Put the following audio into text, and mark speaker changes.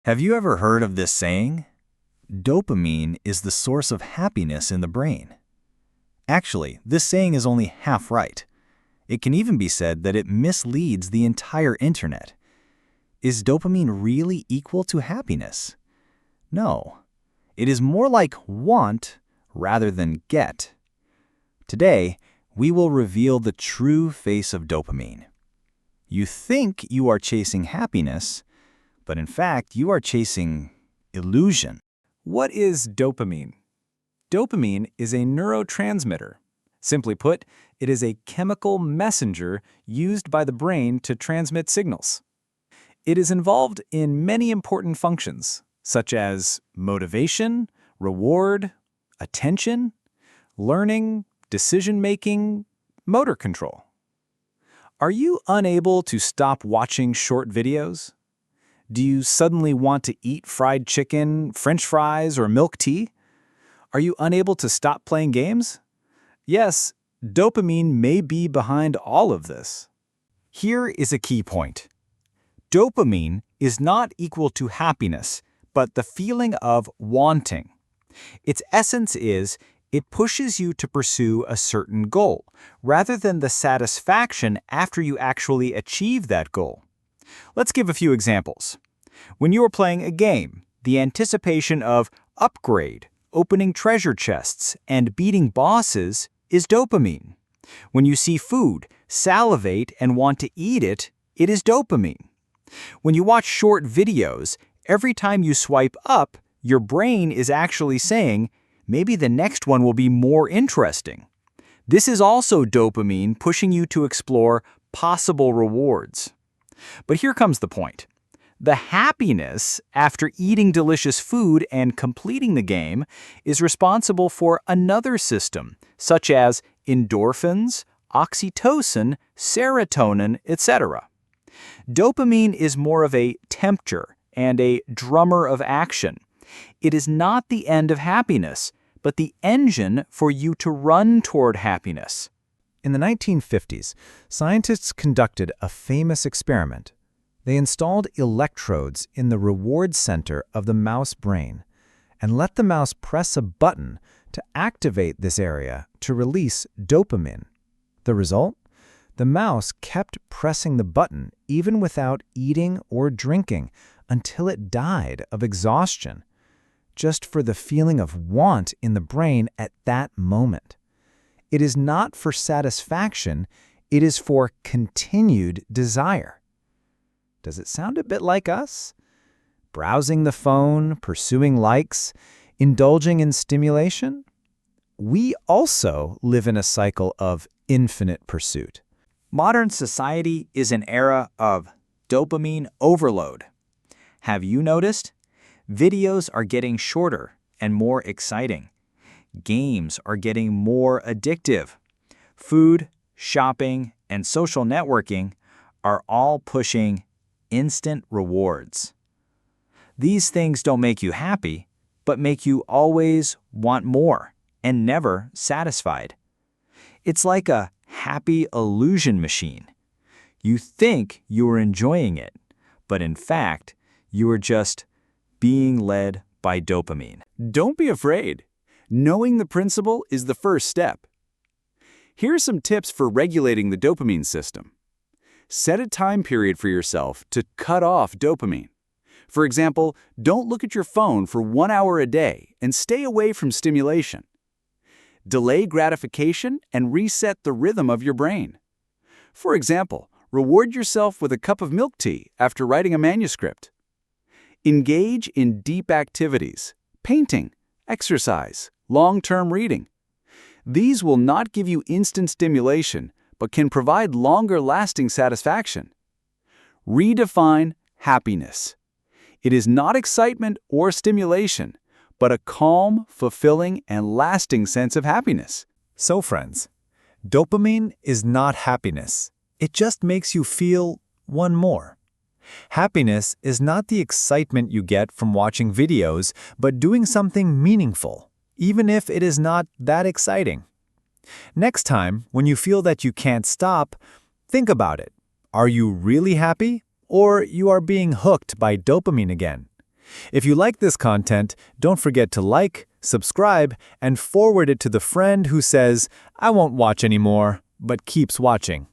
Speaker 1: Have you ever heard of this saying? Dopamine is the source of happiness in the brain. Actually, this saying is only half right. It can even be said that it misleads the entire internet. Is dopamine really equal to happiness? No. It is more like want rather than get. Today, we will reveal the true face of dopamine. You think you are chasing happiness, but in fact, you are chasing illusion.
Speaker 2: What is dopamine? Dopamine is a neurotransmitter. Simply put, it is a chemical messenger used by the brain to transmit signals. It is involved in many important functions, such as motivation, reward, attention, learning, decision-making, motor control. Are you unable to stop watching short videos? Do you suddenly want to eat fried chicken, French fries, or milk tea? Are you unable to stop playing games? Yes, dopamine may be behind all of this.
Speaker 1: Here is a key point. Dopamine is not equal to happiness, but the feeling of wanting. Its essence is it pushes you to pursue a certain goal, rather than the satisfaction after you actually achieve that goal. Let's give a few examples. When you are playing a game, the anticipation of upgrade, opening treasure chests, and beating bosses is dopamine. When you see food, salivate, and want to eat it, it is dopamine. When you watch short videos, every time you swipe up, your brain is actually saying, maybe the next one will be more interesting. This is also dopamine pushing you to explore possible rewards. But here comes the point. The happiness after eating delicious food and completing the game is responsible for another system, such as endorphins, oxytocin, serotonin, etc. Dopamine is more of a tempter and a drummer of action. It is not the end of happiness, but the engine for you to run toward happiness.
Speaker 3: In the 1950s, scientists conducted a famous experiment. They installed electrodes in the reward center of the mouse brain and let the mouse press a button to activate this area to release dopamine. The result? The mouse kept pressing the button even without eating or drinking until it died of exhaustion, just for the feeling of want in the brain at that moment. It is not for satisfaction, it is for continued desire. Does it sound a bit like us? Browsing the phone, pursuing likes, indulging in stimulation? We also live in a cycle of infinite pursuit.
Speaker 1: Modern society is an era of dopamine overload. Have you noticed? Videos are getting shorter and more exciting. Games are getting more addictive. Food, shopping, and social networking are all pushing instant rewards. These things don't make you happy, but make you always want more and never satisfied. It's like a happy illusion machine. You think you are enjoying it, but in fact, you are just being led by dopamine.
Speaker 2: Don't be afraid. Knowing the principle is the first step. Here are some tips for regulating the dopamine system. Set a time period for yourself to cut off dopamine. For example, don't look at your phone for 1 hour a day and stay away from stimulation. Delay gratification and reset the rhythm of your brain. For example, reward yourself with a cup of milk tea after writing a manuscript. Engage in deep activities, painting, exercise, long-term reading. These will not give you instant stimulation, but can provide longer-lasting satisfaction. Redefine happiness. It is not excitement or stimulation, but a calm, fulfilling, and lasting sense of happiness.
Speaker 3: So friends, dopamine is not happiness. It just makes you feel one more. Happiness is not the excitement you get from watching videos, but doing something meaningful, even if it is not that exciting. Next time, when you feel that you can't stop, think about it. Are you really happy, or you are being hooked by dopamine again? If you like this content, don't forget to like, subscribe, and forward it to the friend who says, "I won't watch anymore," but keeps watching.